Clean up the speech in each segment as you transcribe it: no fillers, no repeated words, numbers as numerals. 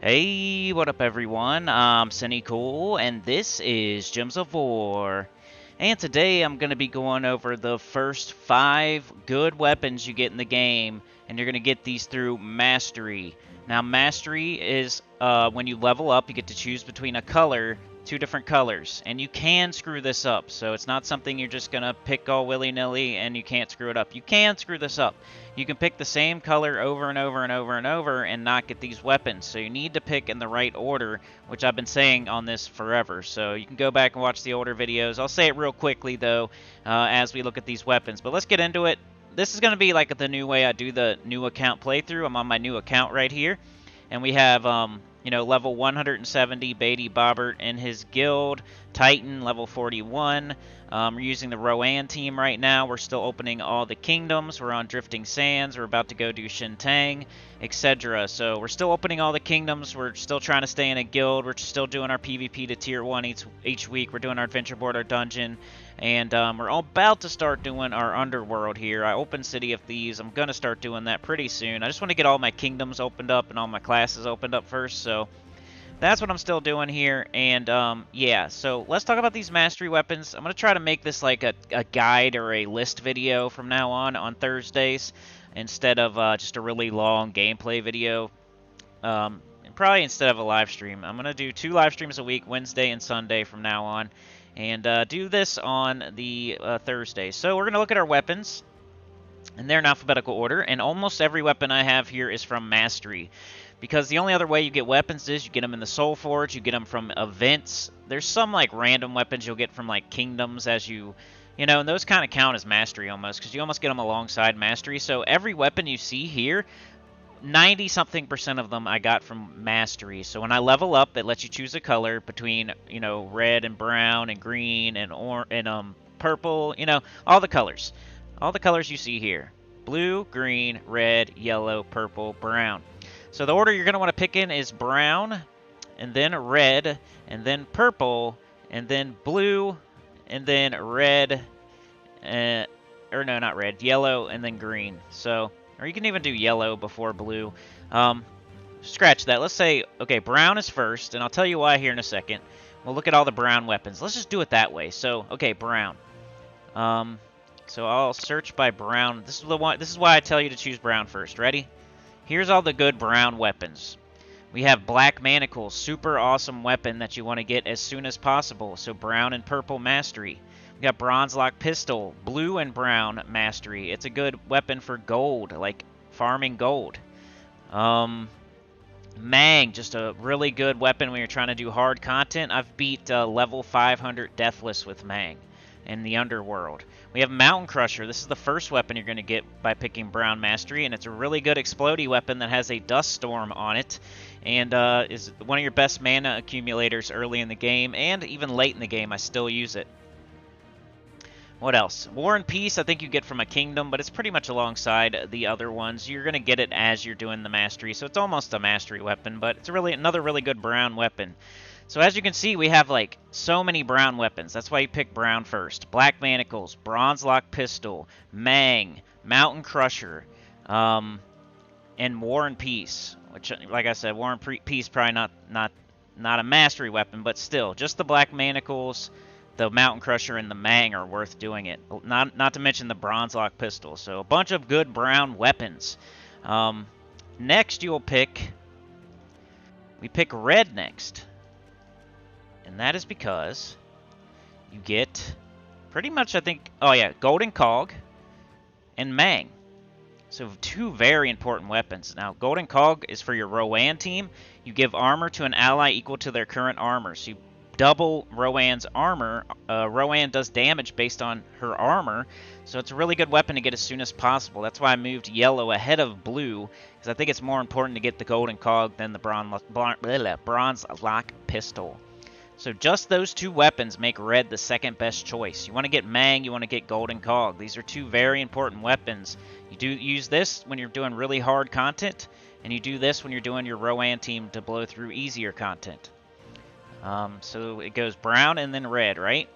Hey, what up everyone? I'm Sinnycool, and this is Gems of War. And today I'm going to be going over the first 5 good weapons you get in the game, and you're going to get these through Mastery. Now, Mastery is when you level up, you get to choose between a color, 2 different colors, and you can screw this up. So it's not something you're just going to pick all willy-nilly and you can't screw it up. You can screw this up. You can pick the same color over and over and over and over and not get these weapons. So you need to pick in the right order, which I've been saying on this forever. So you can go back and watch the older videos. I'll say it real quickly, though, as we look at these weapons. But let's get into it. This is going to be like the new way I do the new account playthrough. I'm on my new account right here. And we have, level 170 Beatty Bobbert in his guild. Titan, level 41. We're using the Rowan team right now. We're still opening all the kingdoms. We're on Drifting Sands. We're about to go do Shintang, etc. So we're still opening all the kingdoms. We're still trying to stay in a guild. We're still doing our PvP to tier 1 each week. We're doing our adventure board, our dungeon. And we're all about to start doing our underworld here. I opened City of Thieves. I'm going to start doing that pretty soon. I just want to get all my kingdoms opened up and all my classes opened up first. So that's what I'm still doing here, and yeah, so let's talk about these mastery weapons. I'm going to try to make this like a guide or a list video from now on Thursdays, instead of just a really long gameplay video, and probably instead of a live stream. I'm going to do 2 live streams a week, Wednesday and Sunday from now on, and do this on the Thursday. So we're going to look at our weapons, and they're in alphabetical order, and almost every weapon I have here is from Mastery. Because the only other way you get weapons is you get them in the Soul Forge, you get them from events. There's some like random weapons you'll get from like kingdoms as and those kind of count as Mastery almost, because you almost get them alongside Mastery. So every weapon you see here, 90-something% of them I got from Mastery. So when I level up, it lets you choose a color between, red and brown and green and purple, all the colors. All the colors you see here. Blue, green, red, yellow, purple, brown. So the order you're going to want to pick in is brown, and then red, and then purple, and then blue, and then red, or no, not red, yellow, and then green. So, or you can even do yellow before blue. Scratch that. Let's say, okay, brown is first, and I'll tell you why here in a second. We'll look at all the brown weapons. Let's just do it that way. So, okay, brown. So I'll search by brown. This is the one. This is why I tell you to choose brown first. Ready? Here's all the good brown weapons. We have Black Manacles, super awesome weapon that you want to get as soon as possible. So brown and purple mastery. We got Bronze Lock Pistol, blue and brown mastery. It's a good weapon for gold, like farming gold. Mang, just a really good weapon when you're trying to do hard content. I've beat level 500 Deathless with Mang in the Underworld. We have Mountain Crusher. This is the first weapon you're going to get by picking Brown Mastery, and it's a really good explodey weapon that has a Dust Storm on it, and is one of your best mana accumulators early in the game, and even late in the game. I still use it. What else? War and Peace, I think you get from a kingdom, but it's pretty much alongside the other ones. You're going to get it as you're doing the mastery, so it's almost a mastery weapon, but it's another really good brown weapon. So as you can see, we have like so many brown weapons. That's why you pick brown first. Black Manacles, Bronze Lock Pistol, Mang, Mountain Crusher, and War and Peace. Which, like I said, War and Peace probably not a mastery weapon, but still, just the Black Manacles, the Mountain Crusher, and the Mang are worth doing it. Not to mention the Bronze Lock Pistol. So a bunch of good brown weapons. Next, we pick red next. And that is because you get pretty much, I think, oh yeah, Golden Cog and Mang. So 2 very important weapons. Now, Golden Cog is for your Rowan team. You give armor to an ally equal to their current armor. So you double Rowan's armor. Rowan does damage based on her armor. So it's a really good weapon to get as soon as possible. That's why I moved yellow ahead of blue, because I think it's more important to get the Golden Cog than the Bronze Lock Pistol. So just those 2 weapons make red the second best choice. You want to get Mang, you want to get Golden Cog. These are 2 very important weapons. You do use this when you're doing really hard content, and you do this when you're doing your Rowan team to blow through easier content. So it goes brown and then red, right?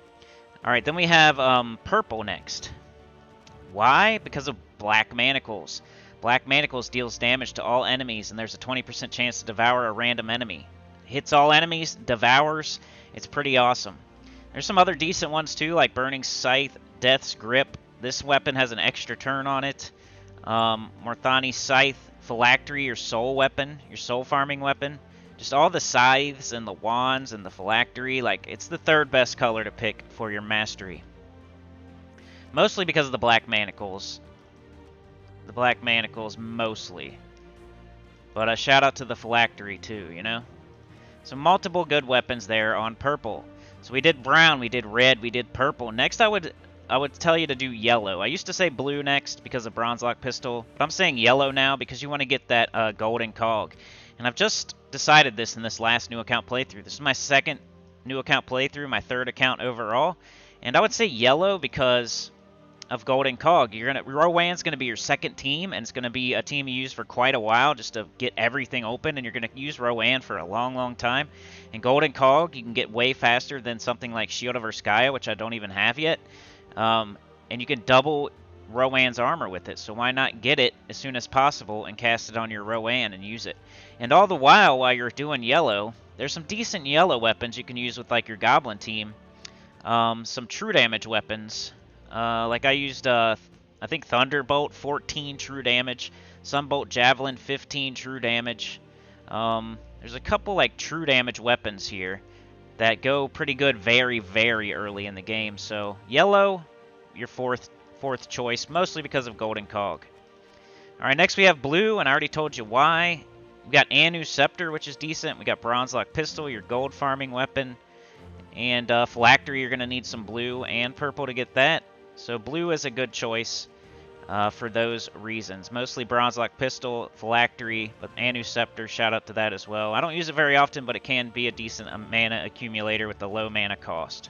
Alright, then we have purple next. Why? Because of Black Manacles. Black Manacles deals damage to all enemies, and there's a 20% chance to devour a random enemy. Hits all enemies, devours. It's pretty awesome. There's some other decent ones too, like Burning Scythe, Death's Grip. This weapon has an extra turn on it. Morthani's Scythe, Phylactery, your soul weapon, your soul farming weapon. Just all the scythes and the wands and the phylactery, like, it's the third best color to pick for your mastery. Mostly because of the Black Manacles. The Black Manacles, mostly. But a shout out to the phylactery, too, you know? So multiple good weapons there on purple. So we did brown, we did red, we did purple. Next I would tell you to do yellow. I used to say blue next because of bronze lock pistol, but I'm saying yellow now because you want to get that golden cog. And I've just decided this in this last new account playthrough. This is my second new account playthrough, my third account overall. And I would say yellow because of golden cog. Rowan's gonna be your second team, and it's gonna be a team you use for quite a while just to get everything open, and you're gonna use Rowan for a long time. And golden cog you can get way faster than something like Shield of Urskaya, which I don't even have yet. And you can double Rowan's armor with it, so why not get it as soon as possible and cast it on your Rowan and use it. And all the while you're doing yellow, there's some decent yellow weapons you can use with like your goblin team. Some true damage weapons. Like I used, I think Thunderbolt, 14 true damage. Sunbolt Javelin, 15 true damage. There's a couple like true damage weapons here that go pretty good very early in the game. So yellow, your fourth choice, mostly because of golden cog. Alright, next we have blue, and I already told you why. We got Anu's Scepter, which is decent. We got Bronze Lock Pistol, your gold farming weapon. And Phylactery, you're going to need some blue and purple to get that. So blue is a good choice for those reasons. Mostly Bronze Lock Pistol, Phylactery, but Anu's Scepter, shout out to that as well. I don't use it very often, but it can be a decent mana accumulator with the low mana cost.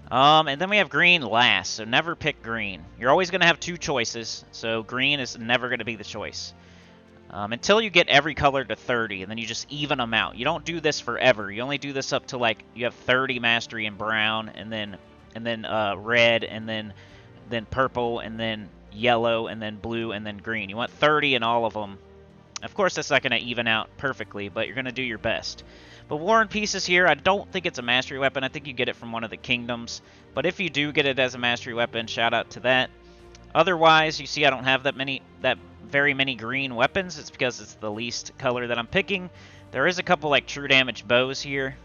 And then we have green last, so never pick green. You're always going to have two choices, so green is never going to be the choice. Until you get every color to 30, and then you just even them out. You don't do this forever. You only do this up to, like, you have 30 mastery in brown, and then red, and then purple, and then yellow, and then blue, and then green. You want 30 in all of them. Of course, that's not going to even out perfectly, but you're going to do your best. But War and Peace is here. I don't think it's a mastery weapon. I think you get it from one of the kingdoms. But if you do get it as a mastery weapon, shout out to that. Otherwise, you see I don't have that very many green weapons. It's because it's the least color that I'm picking. There is a couple like true damage bows here,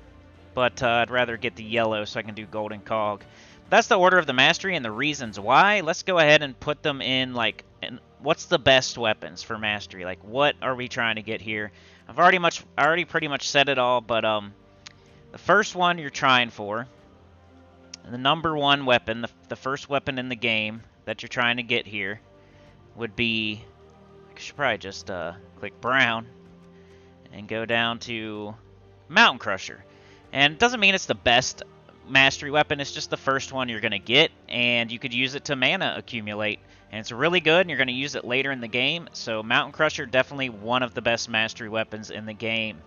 but I'd rather get the yellow so I can do golden cog. That's the order of the mastery and the reasons why. Let's go ahead and put them in, like, what's the best weapons for mastery? Like, what are we trying to get here? I already pretty much said it all, but the first one you're trying for, the number one weapon, the first weapon in the game that you're trying to get here would be, I should probably just click brown and go down to Mountain Crusher. And it doesn't mean it's the best mastery weapon, it's just the first one you're going to get, and you could use it to mana accumulate. And it's really good, and you're going to use it later in the game, so Mountain Crusher, definitely one of the best mastery weapons in the game.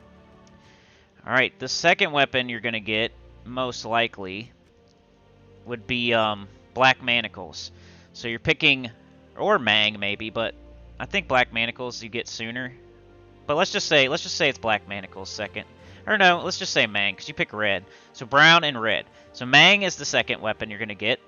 Alright, the second weapon you're going to get, most likely, would be Black Manacles. So you're picking, or Mang maybe, but I think Black Manacles you get sooner. But let's just say it's Black Manacles second. Or no, let's just say Mang, because you pick red. So brown and red. So Mang is the second weapon you're going to get.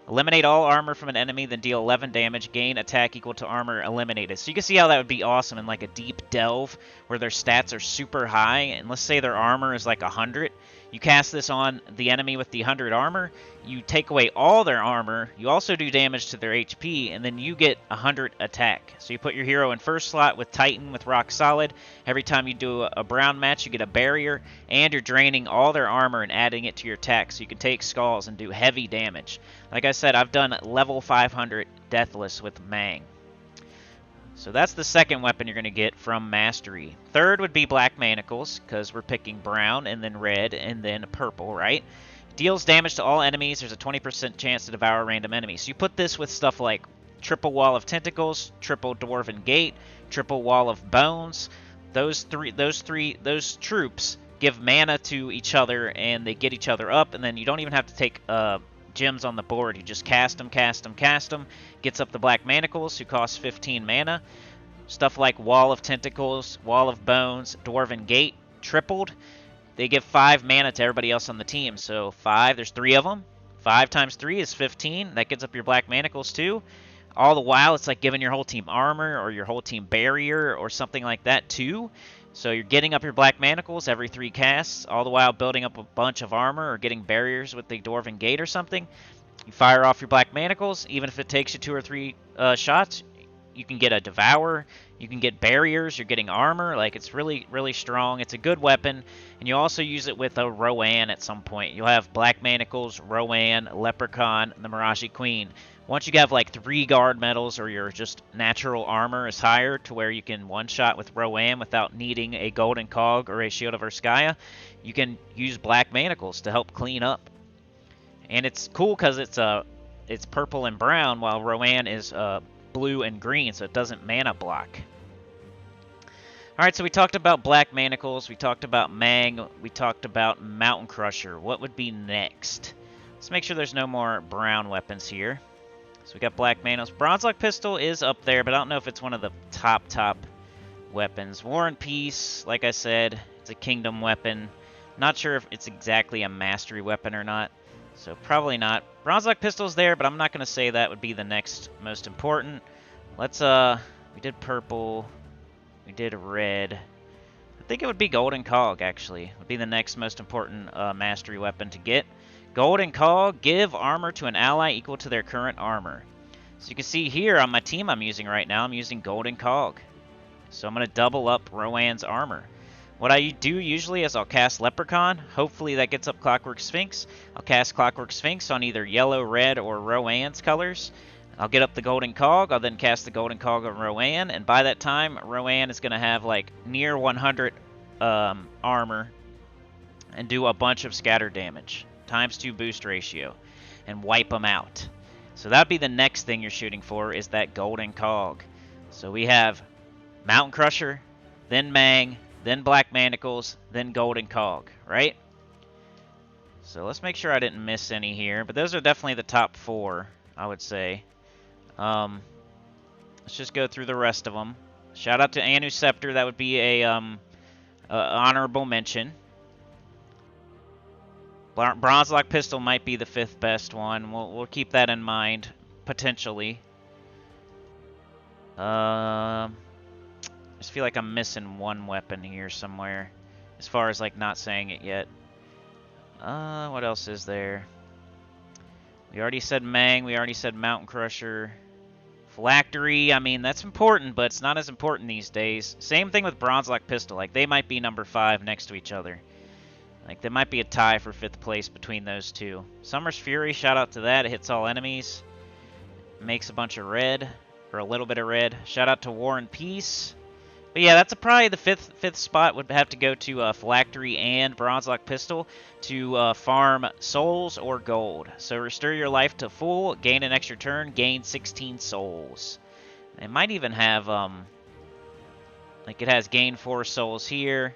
Eliminate all armor from an enemy, then deal 11 damage. Gain attack equal to armor eliminated. So you can see how that would be awesome in like a deep delve where their stats are super high. And let's say their armor is like 100. You cast this on the enemy with the 100 armor. You take away all their armor. You also do damage to their HP. And then you get 100 attack. So you put your hero in first slot with Titan with Rock Solid. Every time you do a brown match, you get a barrier. And you're draining all their armor and adding it to your attack. So you can take skulls and do heavy damage. Like I said, I've done level 500 Deathless with Mang. So that's the second weapon you're going to get from Mastery. Third would be Black Manacles, because we're picking brown, and then red, and then purple, right? Deals damage to all enemies. There's a 20% chance to devour random enemies. So you put this with stuff like Triple Wall of Tentacles, Triple Dwarven Gate, Triple Wall of Bones. Those troops give mana to each other, and they get each other up, and then you don't even have to take gems on the board. You just cast them. Gets up the Black Manacles, who cost 15 mana. Stuff like Wall of Tentacles, Wall of Bones, Dwarven Gate, tripled. They give 5 mana to everybody else on the team. So 5, there's 3 of them. 5 times 3 is 15. That gets up your Black Manacles too. All the while, it's like giving your whole team armor or your whole team barrier or something like that too. So you're getting up your Black Manacles every 3 casts, all the while building up a bunch of armor or getting barriers with the Dwarven Gate or something. You fire off your Black Manacles, even if it takes you 2 or 3 shots, you can get a Devour, you can get barriers, you're getting armor. Like, it's really, really strong. It's a good weapon, and you also use it with a Rowan at some point. You'll have Black Manacles, Rowan, Leprechaun, the Miraji Queen. Once you have like 3 guard medals or your just natural armor is higher to where you can one-shot with Rowan without needing a Golden Cog or a Shield of Urskaya, you can use Black Manacles to help clean up. And it's cool because it's purple and brown, while Rowan is blue and green, so it doesn't mana block. Alright, so we talked about Black Manacles, we talked about Mang, we talked about Mountain Crusher. What would be next? Let's make sure there's no more brown weapons here. So we got Black Manacles. Bronzelock Pistol is up there, but I don't know if it's one of the top weapons. War and Peace, like I said, it's a kingdom weapon. Not sure if it's exactly a mastery weapon or not, so probably not. Bronzelock Pistol's there, but I'm not going to say that would be the next most important. Let's, we did purple, we did red. I think it would be Golden Cog, actually. Would be the next most important mastery weapon to get. Golden Cog, give armor to an ally equal to their current armor. So you can see here on my team I'm using right now, I'm using Golden Cog. So I'm going to double up Rowan's armor. What I do usually is I'll cast Leprechaun. Hopefully that gets up Clockwork Sphinx. I'll cast Clockwork Sphinx on either yellow, red, or Rowan's colors. I'll get up the Golden Cog. I'll then cast the Golden Cog on Rowan. And by that time, Rowan is going to have like near 100 armor and do a bunch of scatter damage. ×2 boost ratio. And wipe them out. So that would be the next thing you're shooting for, is that Golden Cog. So we have Mountain Crusher, then Mang, then Black Manacles, then Golden Cog, right? So let's make sure I didn't miss any here, but those are definitely the top 4, I would say. Let's just go through the rest of them. Shout out to Anu Scepter, that would be a honorable mention. Bronzelock Pistol might be the 5th best one. We'll keep that in mind, potentially. I just feel like I'm missing one weapon here somewhere, as far as like not saying it yet. What else is there? We already said Mang, we already said Mountain Crusher. Phylactery, I mean, that's important, but it's not as important these days. Same thing with Bronzelock Pistol, like they might be number 5 next to each other. Like there might be a tie for 5th place between those two. Summer's Fury, shout out to that, it hits all enemies. Makes a bunch of red, or a little bit of red. Shout out to War and Peace. But yeah, that's probably the fifth spot would have to go to Phylactery and Bronzelock Pistol to farm souls or gold. So restore your life to full, gain an extra turn, gain 16 souls. It might even have, like it has gain 4 souls here,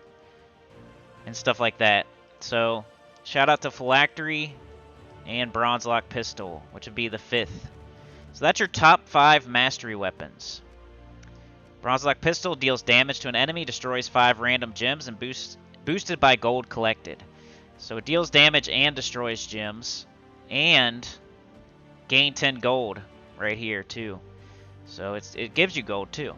and stuff like that. So shout out to Phylactery and Bronzelock Pistol, which would be the 5th. So that's your top 5 mastery weapons. Bronzelock Pistol deals damage to an enemy, destroys 5 random gems, and boosted by gold collected. So it deals damage and destroys gems, and gain 10 gold right here too. So it gives you gold too.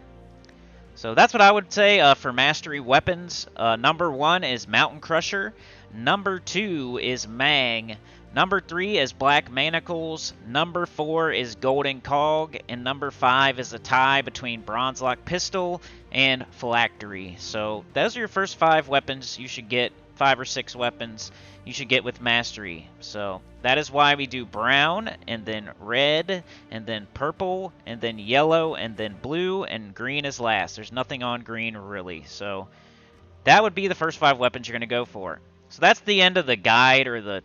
So that's what I would say for mastery weapons. Number 1 is Mountain Crusher. Number 2 is Mang. Number 3 is Black Manacles. Number 4 is Golden Cog. And number 5 is a tie between Bronzelock Pistol and Phylactery. So those are your first 5 weapons you should get. 5 or 6 weapons you should get with mastery. So that is why we do brown, and then red, and then purple, and then yellow, and then blue, and green is last. There's nothing on green really. So that would be the first 5 weapons you're going to go for. So that's the end of the guide, or the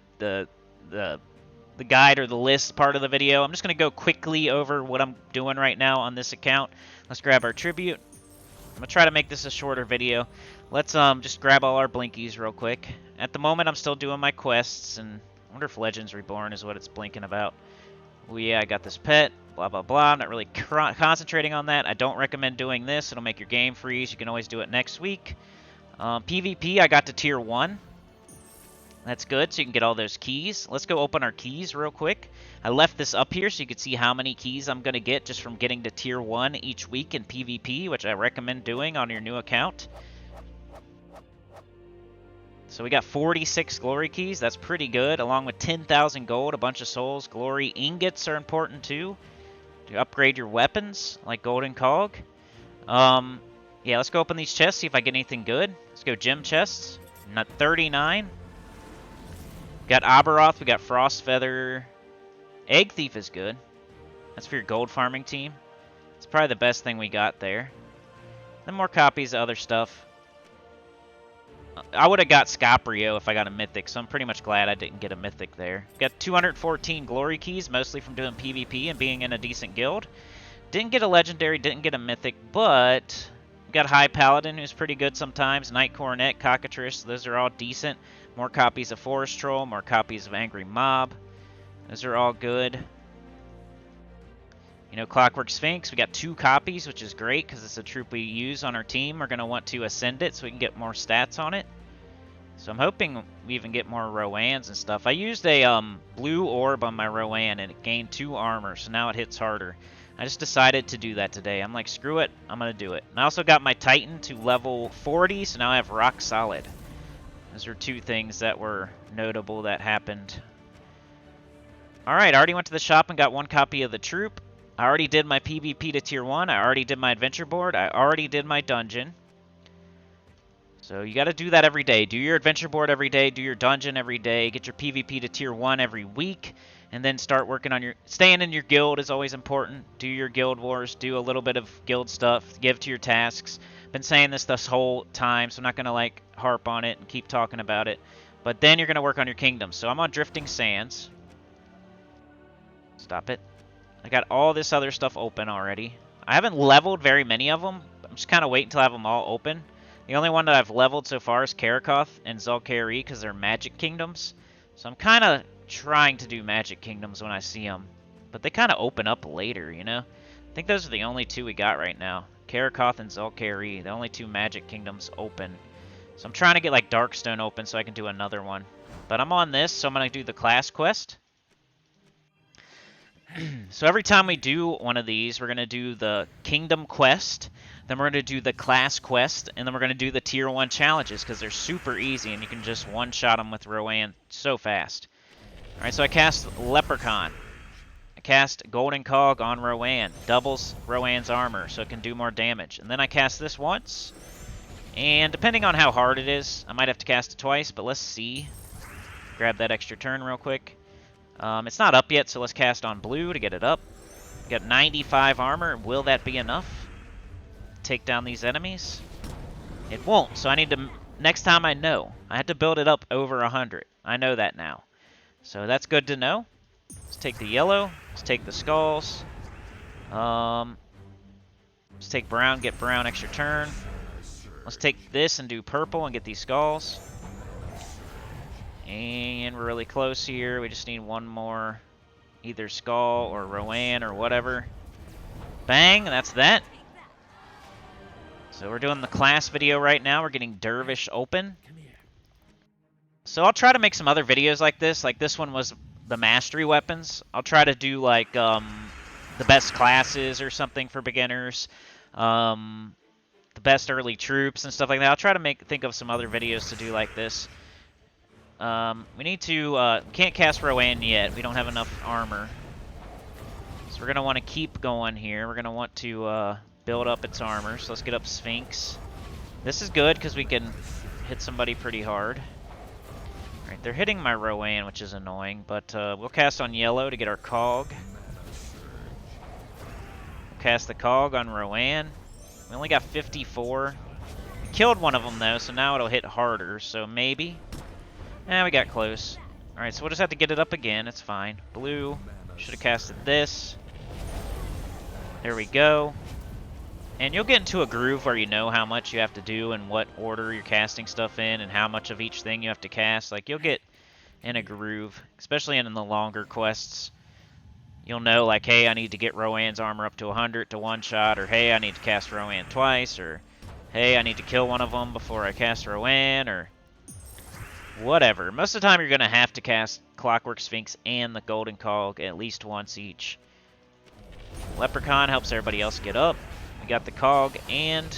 guide or the list part of the video. I'm just going to go quickly over what I'm doing right now on this account. Let's grab our tribute. I'm going to try to make this a shorter video. Let's just grab all our blinkies real quick. At the moment, I'm still doing my quests, and I wonder if Legends Reborn is what it's blinking about. Oh yeah, I got this pet. Blah, blah, blah. I'm not really concentrating on that. I don't recommend doing this. It'll make your game freeze. You can always do it next week. PvP, I got to tier 1. That's good, so you can get all those keys. Let's go open our keys real quick. I left this up here so you can see how many keys I'm going to get just from getting to tier 1 each week in PvP, which I recommend doing on your new account. So we got 46 glory keys. That's pretty good, along with 10,000 gold, a bunch of souls. Glory ingots are important too to upgrade your weapons, like golden cog. Yeah, let's go open these chests, see if I get anything good. Let's go gem chests. Not 39. Got Aberoth, we got Frost Feather. Egg Thief is good. That's for your gold farming team. It's probably the best thing we got there. Then more copies of other stuff. I would have got Scaprio if I got a mythic, so I'm pretty much glad I didn't get a mythic there. Got 214 glory keys, mostly from doing PvP and being in a decent guild. Didn't get a legendary, didn't get a mythic, but got High Paladin, who's pretty good sometimes. Knight Coronet, Cockatrice, those are all decent. More copies of Forest Troll, more copies of Angry Mob. Those are all good. You know, Clockwork Sphinx, we got 2 copies, which is great because it's a troop we use on our team. We're going to want to ascend it so we can get more stats on it. So I'm hoping we even get more Roans and stuff. I used a blue orb on my Rowan and it gained 2 armor, so now it hits harder. I just decided to do that today. I'm like, screw it, I'm going to do it. And I also got my Titan to level 40, so now I have Rock Solid. Those are 2 things that were notable that happened. Alright, I already went to the shop and got 1 copy of the troop. I already did my PvP to tier 1. I already did my adventure board. I already did my dungeon. So you got to do that every day. Do your adventure board every day. Do your dungeon every day. Get your PvP to tier 1 every week. And then start working on your... Staying in your guild is always important. Do your guild wars. Do a little bit of guild stuff. Give to your tasks. Been saying this whole time, so I'm not going to like harp on it and keep talking about it. But then you're going to work on your kingdom. So I'm on Drifting Sands. Stop it. I got all this other stuff open already. I haven't leveled very many of them. I'm just kind of waiting until I have them all open. The only one that I've leveled so far is Karakoth and Zul'Kari because they're magic kingdoms. So I'm kind of trying to do magic kingdoms when I see them. But they kind of open up later, you know? I think those are the only 2 we got right now. Karakoth and Zul'Kari, the only 2 magic kingdoms open. So I'm trying to get like Darkstone open so I can do another one. But I'm on this, so I'm going to do the class quest. So every time we do one of these, we're going to do the Kingdom Quest, then we're going to do the Class Quest, and then we're going to do the Tier 1 challenges, because they're super easy, and you can just one-shot them with Rowan so fast. Alright, so I cast Leprechaun. I cast Golden Cog on Rowan. Doubles Rowan's armor, so it can do more damage. And then I cast this once, and depending on how hard it is, I might have to cast it twice, but let's see. Grab that extra turn real quick. It's not up yet, so let's cast on blue to get it up. Got 95 armor. Will that be enough? Take down these enemies? It won't, so I need to... Next time I know. I had to build it up over 100. I know that now. So that's good to know. Let's take the yellow. Let's take the skulls. Let's take brown, get brown extra turn. Let's take this and do purple and get these skulls. And we're really close here. We just need one more, either skull or Rowan or whatever. Bang, that's that. So we're doing the class video right now. We're getting Dervish open. So I'll try to make some other videos like this. Like this one was the mastery weapons. I'll try to do like the best classes or something for beginners. The best early troops and stuff like that. I'll try to think of some other videos to do like this. We need to, can't cast Rowan yet. We don't have enough armor. So we're going to want to keep going here. We're going to want to build up its armor. So let's get up Sphinx. This is good because we can hit somebody pretty hard. Alright, they're hitting my Rowan, which is annoying. But we'll cast on yellow to get our Cog. We'll cast the Cog on Rowan. We only got 54. We killed one of them though, so now it'll hit harder. So maybe... we got close. Alright, so we'll just have to get it up again. It's fine. Blue. Should have casted this. There we go. And you'll get into a groove where you know how much you have to do and what order you're casting stuff in and how much of each thing you have to cast. Like, you'll get in a groove, especially in the longer quests. you'll know, like, hey, I need to get Rowan's armor up to 100 to one-shot, or hey, I need to cast Rowan twice, or hey, I need to kill one of them before I cast Rowan, or whatever. Most of the time, you're going to have to cast Clockwork Sphinx and the Golden Cog at least once each. Leprechaun helps everybody else get up. We got the Cog, and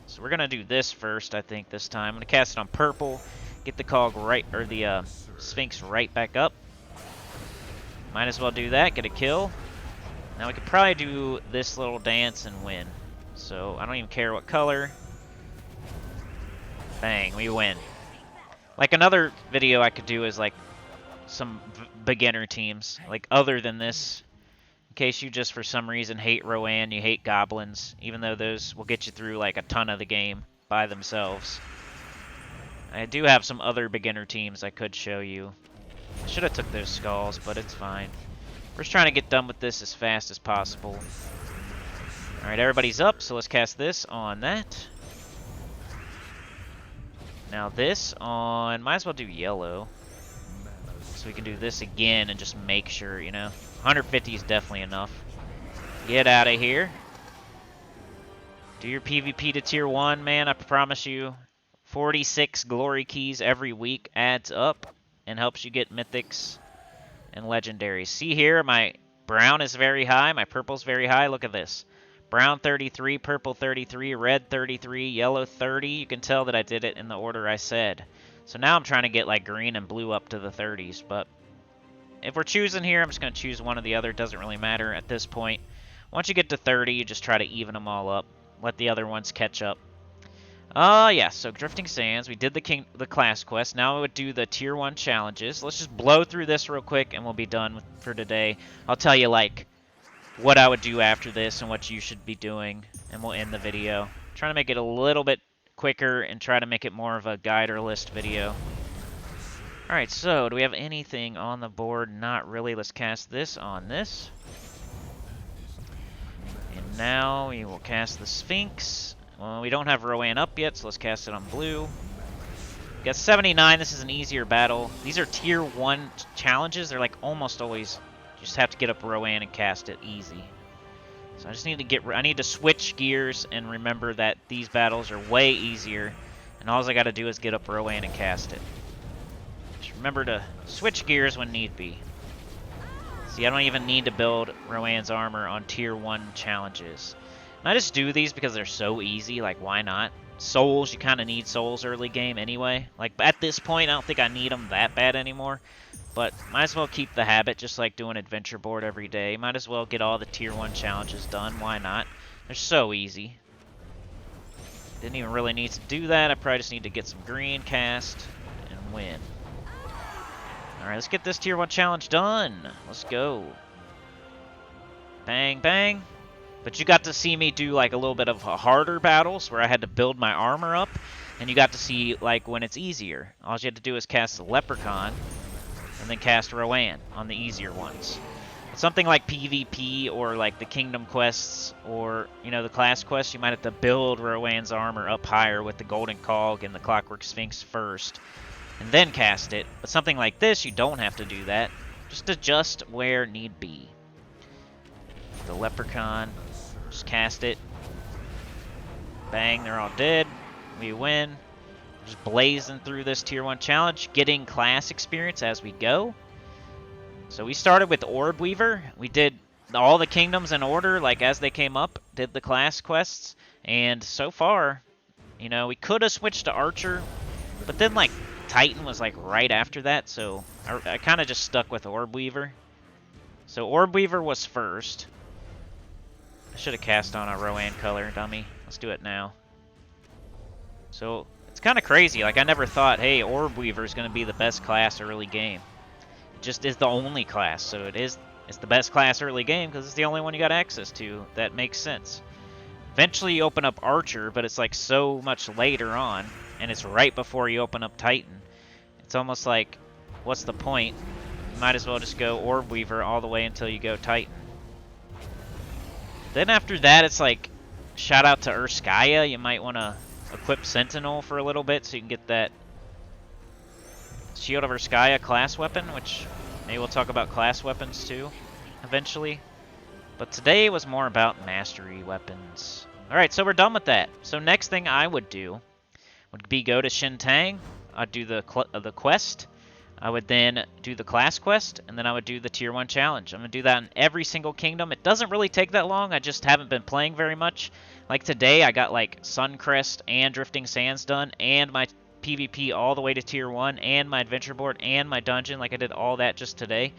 so we're going to do this first, I think, this time. I'm going to cast it on purple, get the Cog right, or the Sphinx right back up. Might as well do that, get a kill. Now we could probably do this little dance and win. So I don't even care what color. Bang, we win. Like another video I could do is like some beginner teams, like other than this. In case you just for some reason hate Rowan, you hate goblins, even though those will get you through like a ton of the game by themselves. I do have some other beginner teams I could show you. I should have took those skulls, but it's fine. We're just trying to get done with this as fast as possible. Alright, everybody's up, so let's cast this on that. Now this on... might as well do yellow. So we can do this again and just make sure, you know. 150 is definitely enough. Get out of here. Do your PvP to tier 1, man, I promise you. 46 glory keys every week adds up and helps you get mythics and legendaries. See here, my brown is very high, my purple's very high. Look at this. Brown 33, purple 33, red 33, yellow 30. You can tell that I did it in the order I said. So now I'm trying to get like green and blue up to the 30s, but if we're choosing here, I'm just going to choose one or the other. It doesn't really matter at this point. Once you get to 30, you just try to even them all up. Let the other ones catch up. Yeah, so Drifting Sands, we did the class quest. Now we would do the tier 1 challenges. Let's just blow through this real quick and we'll be done for today. I'll tell you, like, what I would do after this and what you should be doing, and we'll end the video. Trying to make it a little bit quicker and try to make it more of a guide or list video. Alright, so do we have anything on the board? Not really. Let's cast this on this. And now we will cast the Sphinx. Well, we don't have Rowan up yet, so let's cast it on blue. We got 79. This is an easier battle. These are tier 1 challenges. They're like almost always, you just have to get up Rowan and cast it easy. So I just need to I need to switch gears and remember that these battles are way easier. And all I got to do is get up Rowan and cast it. Just remember to switch gears when need be. See, I don't even need to build Rowan's armor on tier 1 challenges. And I just do these because they're so easy, like why not? Souls, you kind of need souls early game anyway. Like at this point, I don't think I need them that bad anymore. But might as well keep the habit, just like doing adventure board every day. Might as well get all the tier 1 challenges done, why not? They're so easy. Didn't even really need to do that, I probably just need to get some green cast and win. Alright, let's get this tier 1 challenge done. Let's go. Bang, bang. But you got to see me do like a little bit of harder battles where I had to build my armor up. And you got to see like when it's easier. All you had to do is cast the Leprechaun and then cast Rowan on the easier ones. But something like PvP or like the Kingdom quests or, you know, the class quests, you might have to build Rowan's armor up higher with the Golden Cog and the Clockwork Sphinx first. And then cast it. But something like this, you don't have to do that. Just adjust where need be. The Leprechaun. Just cast it. Bang, they're all dead. We win. Just blazing through this tier 1 challenge, getting class experience as we go. So we started with Orb Weaver. We did all the kingdoms in order, like as they came up, did the class quests. And so far, you know, we could have switched to Archer, but then like Titan was like right after that, so I kind of just stuck with Orb Weaver. So Orb Weaver was first. I should have cast on a Rowan color, dummy. Let's do it now. So, it's kind of crazy. Like, I never thought, hey, Orb Weaver is going to be the best class early game. It just is the only class, so it's the best class early game because it's the only one you got access to. That makes sense. Eventually, you open up Archer, but it's like so much later on, and it's right before you open up Titan. It's almost like, what's the point? You might as well just go Orb Weaver all the way until you go Titan. Then after that, it's like, shout out to Urskaya. You might want to equip Sentinel for a little bit so you can get that Shield of Urskaya class weapon, which maybe we'll talk about class weapons too. eventually. But today was more about mastery weapons. Alright, so we're done with that. So next thing I would do would be go to Shintang. I'd do the quest. I would then do the class quest, and then I would do the tier 1 challenge. I'm going to do that in every single kingdom. It doesn't really take that long. I just haven't been playing very much. Like today, I got like Suncrest and Drifting Sands done, and my PvP all the way to tier 1, and my adventure board, and my dungeon. Like I did all that just today.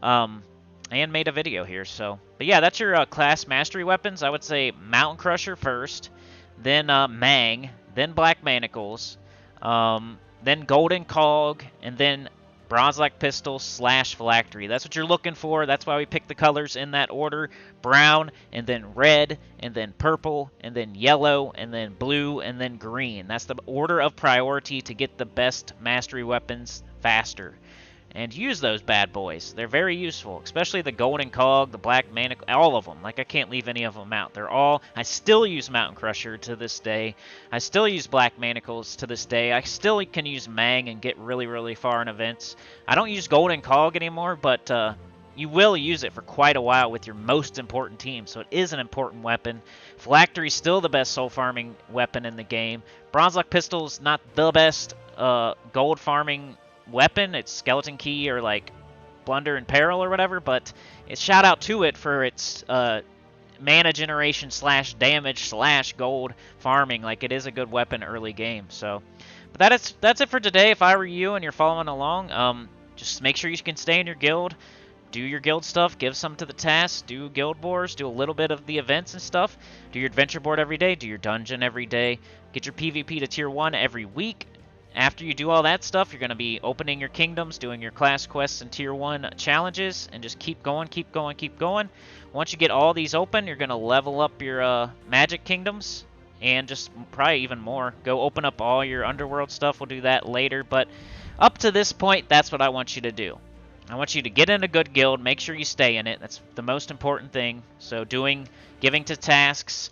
And made a video here, so. But yeah, that's your class mastery weapons. I would say Mountain Crusher first, then Mang, then Black Manacles, then Golden Cog, and then Bronze-like Pistol / Phylactery. That's what you're looking for. That's why we picked the colors in that order. Brown, and then red, and then purple, and then yellow, and then blue, and then green. That's the order of priority to get the best mastery weapons faster. And use those bad boys. They're very useful, especially the Golden Cog, the Black Manacle, all of them. Like, I can't leave any of them out. They're all... I still use Mountain Crusher to this day. I still use Black Manacles to this day. I still can use Mang and get really, really far in events. I don't use Golden Cog anymore, but you will use it for quite a while with your most important team, so it is an important weapon. Phylactery is still the best soul farming weapon in the game. Bronze-like Pistol is not the best gold farming weapon. It's Skeleton Key or like Blunder and Peril or whatever, but it's shout out to it for its mana generation / damage / gold farming. Like, it is a good weapon early game. So, but that's it for today. If I were you and you're following along, just make sure you can stay in your guild, do your guild stuff, give some to the tasks, do guild wars, do a little bit of the events and stuff, do your adventure board every day, do your dungeon every day, get your PvP to tier 1 every week. After you do all that stuff, you're going to be opening your kingdoms, doing your class quests and tier 1 challenges, and just keep going, keep going, keep going. Once you get all these open, you're going to level up your magic kingdoms, and just probably even more. Go open up all your underworld stuff. We'll do that later, but up to this point, that's what I want you to do. I want you to get in a good guild, make sure you stay in it. That's the most important thing. So giving to tasks,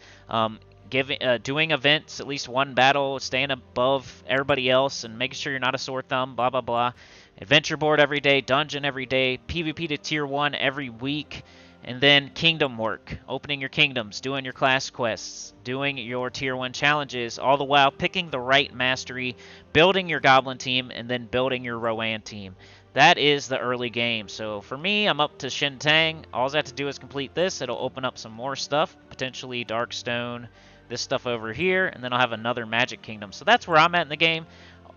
doing events, at least one battle, staying above everybody else, and making sure you're not a sore thumb, blah, blah, blah. Adventure board every day, dungeon every day, PvP to tier 1 every week, and then kingdom work, opening your kingdoms, doing your class quests, doing your tier 1 challenges, all the while picking the right mastery, building your goblin team, and then building your Rowan team. That is the early game. So for me, I'm up to Shintang. All I have to do is complete this. It'll open up some more stuff, potentially Darkstone, this stuff over here, and then I'll have another Magic Kingdom. So that's where I'm at in the game.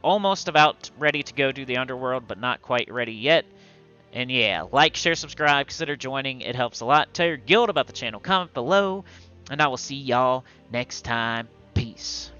Almost about ready to go do the Underworld, but not quite ready yet. And yeah, like, share, subscribe, consider joining. It helps a lot. Tell your guild about the channel. Comment below, and I will see y'all next time. Peace.